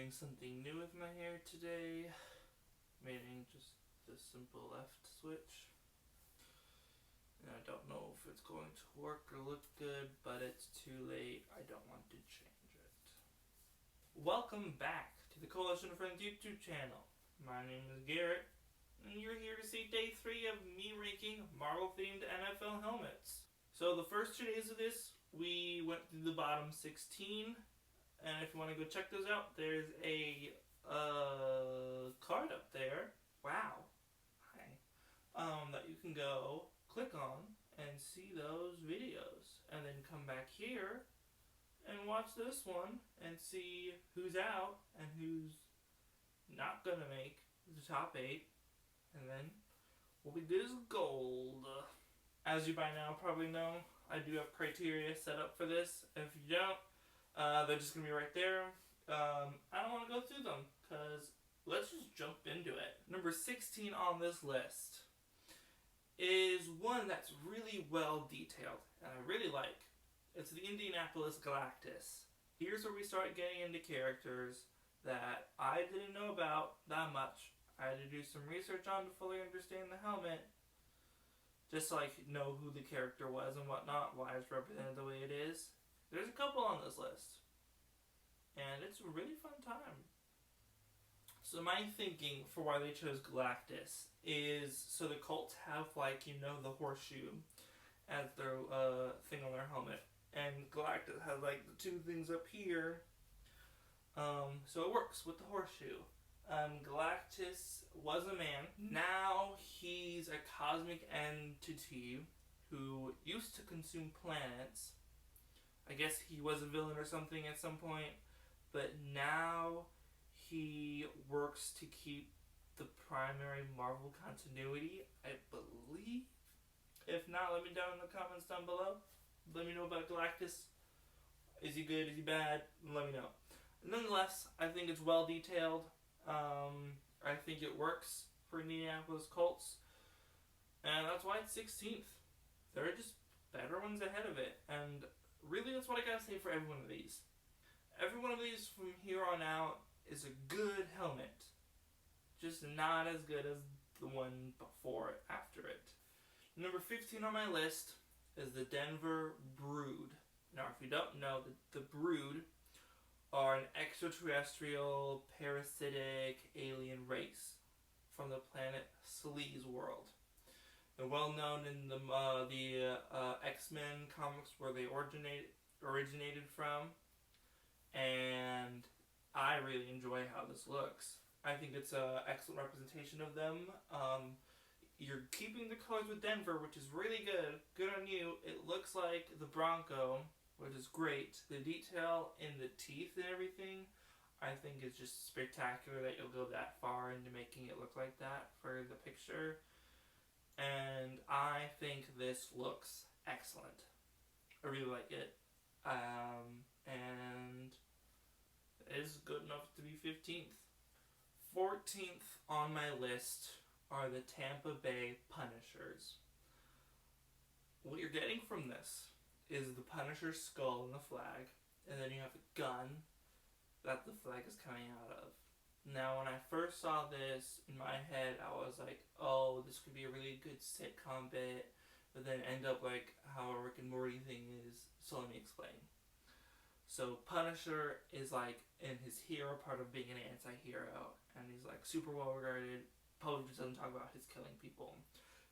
doing something new with my hair today, meaning just the simple left switch. And I don't know if it's going to work or look good, but it's too late. I don't want to change it. Welcome back to the Coalition of Friends YouTube channel. My name is Garrett, and you're here to see day 3 of me ranking Marvel-themed NFL helmets. So the first 2 days of this, we went through the bottom 16. And if you want to go check those out, there's a card up there. Wow. Hi. That you can go click on and see those videos. And then come back here and watch this one and see who's out and who's not going to make the top 8. And then we'll be good as gold. As you by now probably know, I do have criteria set up for this. If you don't, they're just going to be right there. I don't want to go through them, because let's just jump into it. Number 16 on this list is one that's really well detailed, and I really like. It's the Indianapolis Galactus. Here's where we start getting into characters that I didn't know about that much. I had to do some research on to fully understand the helmet, just so I could know who the character was and whatnot, why it's represented the way it is. There's a couple on this list, and it's a really fun time. So my thinking for why they chose Galactus is so the Colts have, like, the horseshoe as their thing on their helmet, and Galactus has, like, the two things up here, so it works with the horseshoe. Galactus was a man. Now he's a cosmic entity who used to consume planets. I guess he was a villain or something at some point, but now he works to keep the primary Marvel continuity, I believe. If not, let me know in the comments down below. Let me know about Galactus. Is he good? Is he bad? Let me know. Nonetheless, I think it's well detailed. I think it works for Indianapolis Colts, and that's why it's 16th. There are just better ones ahead of it, and really, that's what I gotta say for every one of these. Every one of these from here on out is a good helmet. Just not as good as the one before it, after it. Number 15 on my list is the Denver Brood. Now, if you don't know, the Brood are an extraterrestrial, parasitic alien race from the planet Sleaze world. They're well known in the X-Men comics where they originated from, and I really enjoy how this looks. I think it's an excellent representation of them. You're keeping the colors with Denver, which is really good. Good on you. It looks like the Bronco, which is great. The detail in the teeth and everything, I think is just spectacular that you'll go that far into making it look like that for the picture. And I think this looks excellent. I really like it. And it is good enough to be 15th. 14th on my list are the Tampa Bay Punishers. What you're getting from this is the Punisher's skull and the flag, and then you have a gun that the flag is coming out of. Now, when I first saw this, in my head, I was like, oh, this could be a really good sitcom bit, but then end up like how a Rick and Morty thing is. So let me explain. So Punisher is like in his hero part of being an anti-hero, and he's like super well regarded. Public just doesn't talk about his killing people.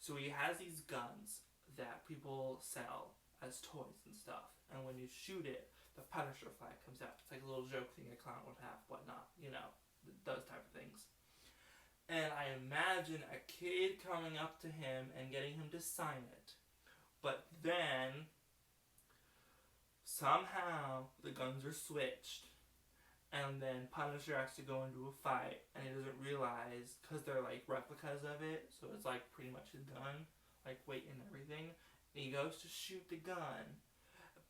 So he has these guns that people sell as toys and stuff, and when you shoot it, the Punisher flag comes out. It's like a little joke thing a clown would have, whatnot, those type of things. And I imagine a kid coming up to him and getting him to sign it. But then, somehow, the guns are switched. And then Punisher has to go into a fight, and he doesn't realize, because they're like replicas of it, so it's like pretty much his gun, like weight and everything. And he goes to shoot the gun,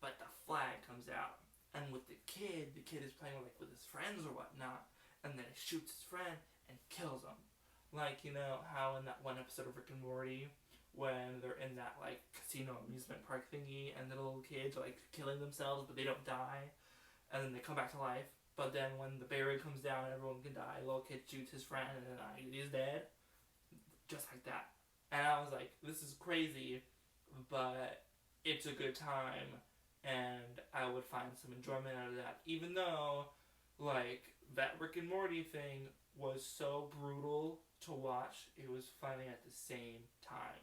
but the flag comes out. And with the kid is playing with his friends or whatnot, and then he shoots his friend and kills him. Like, how in that one episode of Rick and Morty, when they're in that, like, casino amusement park thingy, and the little kids are, like, killing themselves, but they don't die, and then they come back to life. But then when the barrier comes down, everyone can die. Little kid shoots his friend, and then he's dead. Just like that. And I was like, this is crazy, but it's a good time, and I would find some enjoyment out of that. Even though, like, that Rick and Morty thing was so brutal to watch, it was funny at the same time.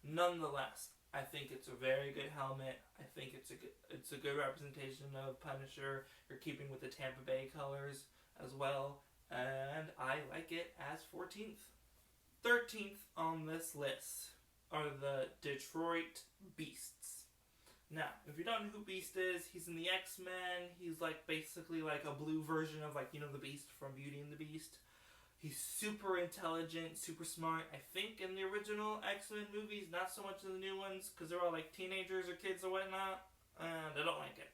Nonetheless, I think it's a very good helmet. I think it's a good representation of Punisher. You're keeping with the Tampa Bay colors as well, and I like it as 14th. 13th on this list are the Detroit Beasts. Now, if you don't know who Beast is, he's in the X-Men. He's like basically like a blue version of, like, you know, the Beast from Beauty and the Beast. He's super intelligent, super smart. I think in the original X-Men movies, not so much in the new ones, because they're all like teenagers or kids or whatnot, and I don't like it.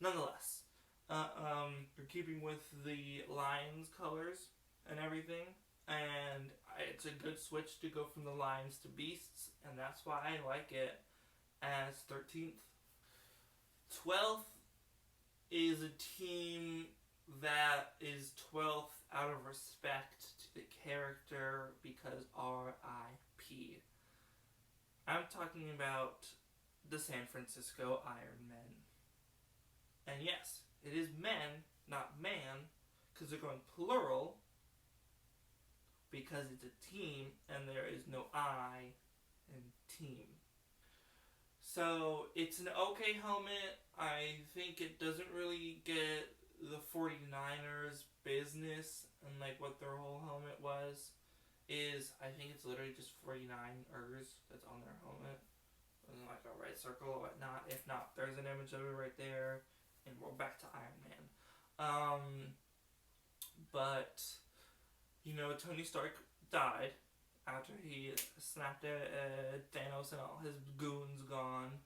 Nonetheless, you're keeping with the Lions colors and everything, and it's a good switch to go from the Lions to Beasts, and that's why I like it as 13th. 12th is a team that is 12th out of respect to the character because R.I.P. I'm talking about the San Francisco Iron Men. And yes, it is men, not man, because they're going plural, because it's a team and there is no I in team. So it's an okay helmet. I think it doesn't really get the 49ers business and like what their whole helmet was. I think it's literally just 49ers that's on their helmet. And like a red circle or whatnot. If not, there's an image of it right there. And we're back to Iron Man. But, you know, Tony Stark died after he snapped at Thanos and all his goons gone.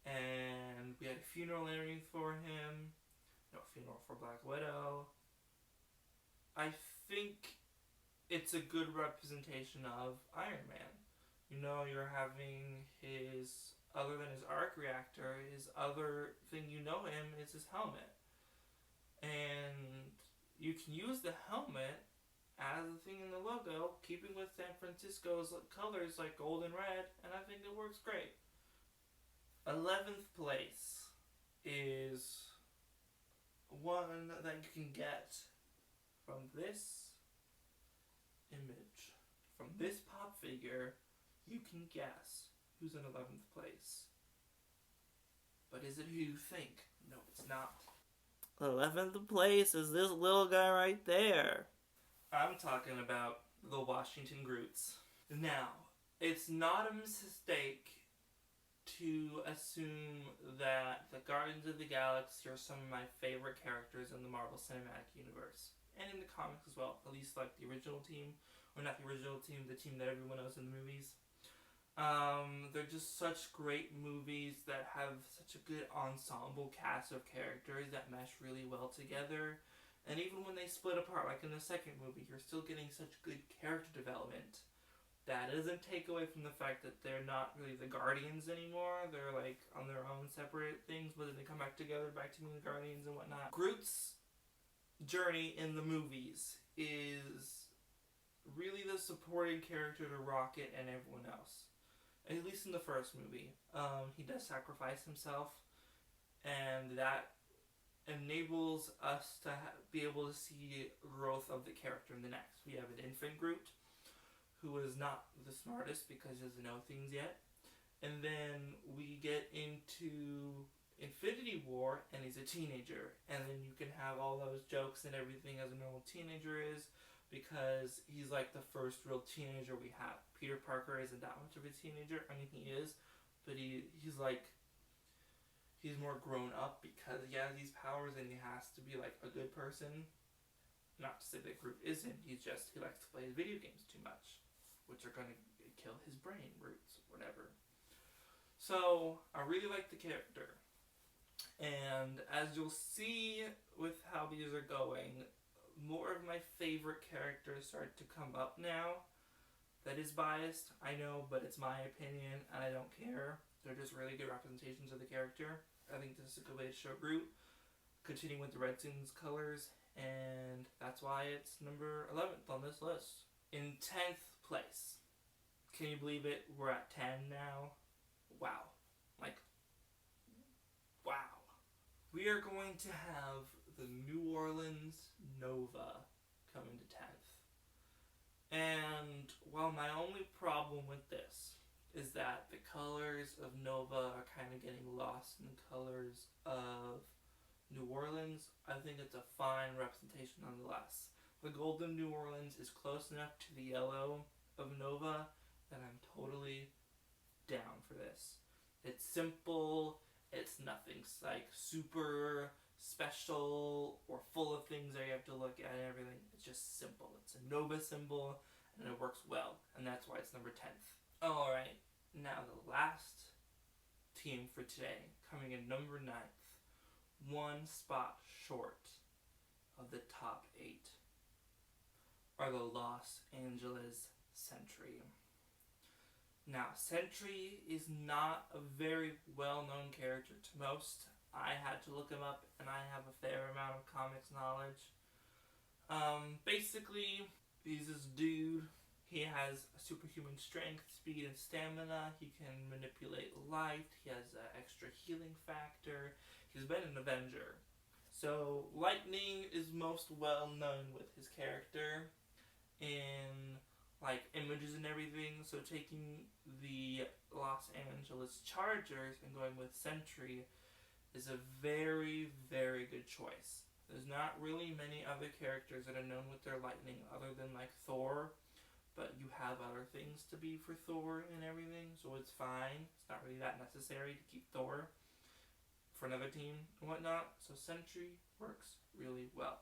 And we had a funeral and everything for him. No, funeral for Black Widow. I think it's a good representation of Iron Man. You know, you're having his, other than his arc reactor, his other thing you know him is his helmet. And you can use the helmet as the thing in the logo, keeping with San Francisco's colors like gold and red, and I think it works great. 11th place is one that you can get from this image. From this pop figure, you can guess who's in 11th place. But is it who you think? No, it's not. 11th place is this little guy right there. I'm talking about the Washington Groots. Now, it's not a mistake to assume that the Guardians of the Galaxy are some of my favorite characters in the Marvel Cinematic Universe. And in the comics as well, at least like the original team. Or not the original team, the team that everyone knows in the movies. They're just such great movies that have such a good ensemble cast of characters that mesh really well together. And even when they split apart, like in the second movie, you're still getting such good character development. That doesn't take away from the fact that they're not really the Guardians anymore. They're like on their own separate things, but then they come back together, back to being the Guardians and whatnot. Groot's journey in the movies is really the supporting character to Rocket and everyone else. At least in the first movie. He does sacrifice himself, and that enables us to be able to see growth of the character in the next. We have an infant Groot, who is not the smartest because he doesn't know things yet. And then we get into Infinity War, and he's a teenager. And then you can have all those jokes and everything as a normal teenager is, because he's like the first real teenager we have. Peter Parker isn't that much of a teenager. I mean, he is, but he's more grown up because he has these powers and he has to be like a good person. Not to say that Groot isn't, he likes to play video games too much, which are going to kill his brain roots, whatever. So, I really like the character. And as you'll see with how these are going, more of my favorite characters start to come up now. That is biased, I know, but it's my opinion, and I don't care. They're just really good representations of the character. I think this is a good way to show Groot. continuing with the Redskins colors, and that's why it's number 11th on this list. In 10th place, can you believe it? We're at 10 now. Wow. Like, wow. We are going to have the New Orleans Nova coming to 10th. And while my only problem with this is that the colors of Nova are kind of getting lost in the colors of New Orleans, I think it's a fine representation nonetheless. The gold of New Orleans is close enough to the yellow of Nova that I'm totally down for this. It's simple, it's nothing like super special or full of things that you have to look at and everything. It's just simple. It's a Nova symbol and it works well, and that's why it's number 10th. Alright, now the last team for today, coming in number 9th, one spot short of the top 8, are the Los Angeles Sentry. Now, Sentry is not a very well-known character to most. I had to look him up, and I have a fair amount of comics knowledge. Basically, he's this dude. He has a superhuman strength, speed, and stamina. He can manipulate light. He has an extra healing factor. He's been an Avenger. So, Lightning is most well known with his character in like images and everything. So taking the Los Angeles Chargers and going with Sentry is a very, very good choice. There's not really many other characters that are known with their lightning other than like Thor, but you have other things to be for Thor and everything, so it's fine. It's not really that necessary to keep Thor for another team and whatnot, so Sentry works really well.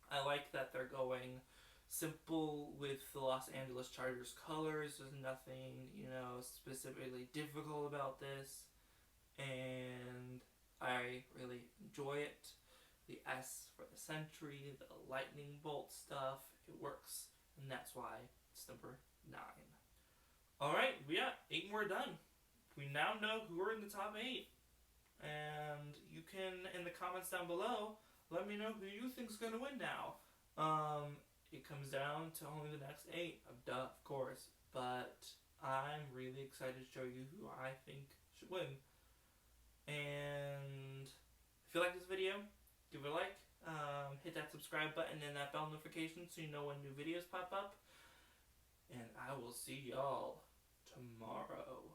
I like that they're going simple with the Los Angeles Chargers colors. There's nothing, specifically difficult about this, and I really enjoy it. The S for the Sentry, the lightning bolt stuff, it works, and that's why it's number 9. Alright, we got 8 more done. We now know who are in the top 8, and you can, in the comments down below, let me know who you think is going to win now. It comes down to only the next 8, of course, but I'm really excited to show you who I think should win. And if you like this video, give it a like, hit that subscribe button and that bell notification so you know when new videos pop up, and I will see y'all tomorrow.